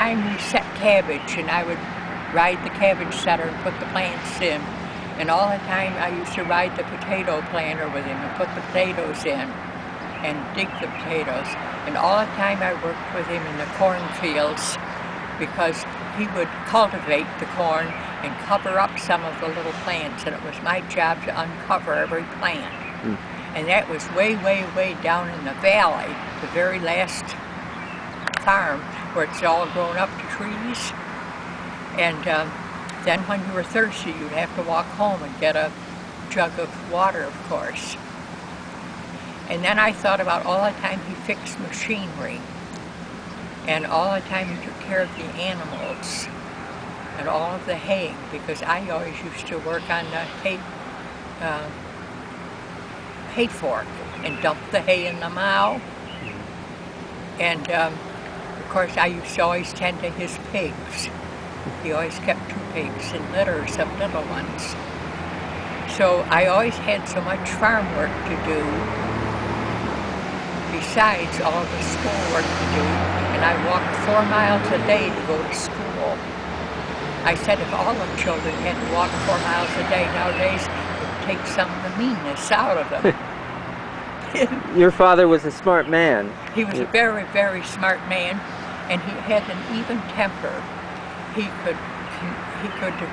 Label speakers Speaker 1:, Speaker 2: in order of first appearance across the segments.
Speaker 1: time we set cabbage, and I would ride the cabbage setter and put the plants in. And all the time I used to ride the potato planter with him and put the potatoes in and dig the potatoes. And all the time I worked with him in the cornfields, because he would cultivate the corn and cover up some of the little plants, and it was my job to uncover every plant. And that was way, way, way down in the valley, the very last farm where it's all grown up to trees. And then when you were thirsty, you'd have to walk home and get a jug of water, of course. And then I thought about all the time he fixed machinery, and all the time he took care of the animals, and all of the haying, because I always used to work on the hay fork and dump the hay in the mow. And of course I used to always tend to his pigs. He always kept 2 pigs in litters of little ones. So I always had so much farm work to do, besides all of the school work to do, and I walked 4 miles a day to go to school. I said if all the children had to walk 4 miles a day nowadays, it would take some of the meanness out of them.
Speaker 2: Your father was a smart man.
Speaker 1: He was a very, very smart man, and he had an even temper. He could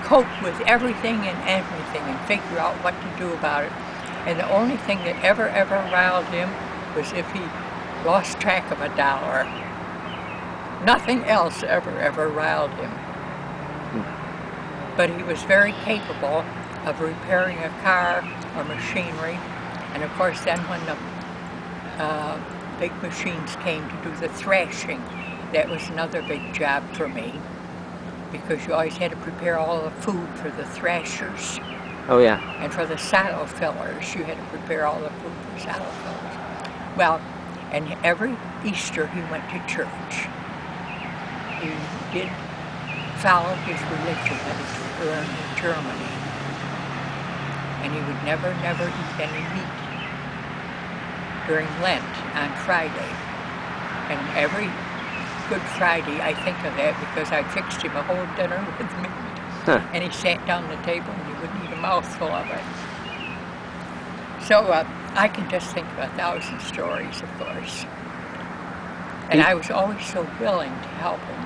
Speaker 1: cope with everything and figure out what to do about it. And the only thing that ever riled him was if he lost track of $1. Nothing else ever riled him. But he was very capable of repairing a car or machinery. And of course then when the big machines came to do the thrashing, that was another big job for me, because you always had to prepare all the food for the thrashers.
Speaker 2: Oh yeah.
Speaker 1: And for the saddle fillers, you had to prepare all the food for saddle fillers. Well, and every Easter he went to church. He did follow his religion that he learned in Germany. And he would never eat any meat during Lent on Friday. And every Good Friday I think of that, because I fixed him a whole dinner with meat. And he sat down at the table and he wouldn't eat a mouthful of it. So I can just think of 1,000 stories, of course. And I was always so willing to help him.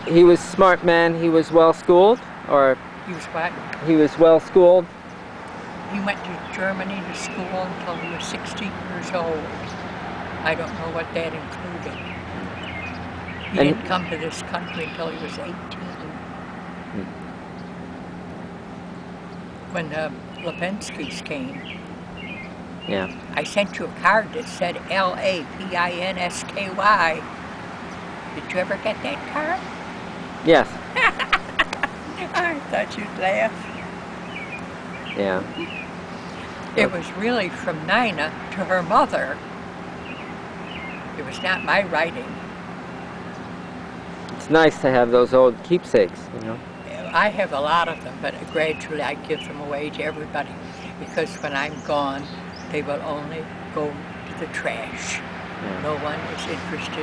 Speaker 2: He was a smart man. He was well schooled, or
Speaker 1: He was what?
Speaker 2: he was well schooled.
Speaker 1: He went to Germany to school until he was 16 years old. I don't know what that included. He didn't come to this country until he was 18. When the Lipinskys came,
Speaker 2: Yeah.
Speaker 1: I sent you a card that said L-A-P-I-N-S-K-Y. Did you ever get that card?
Speaker 2: Yes.
Speaker 1: I thought you'd laugh.
Speaker 2: Yeah.
Speaker 1: It was really from Nina to her mother. It was not my writing.
Speaker 2: It's nice to have those old keepsakes, you know.
Speaker 1: I have a lot of them, but gradually I give them away to everybody, because when I'm gone, they will only go to the trash.
Speaker 2: Yeah.
Speaker 1: No one is interested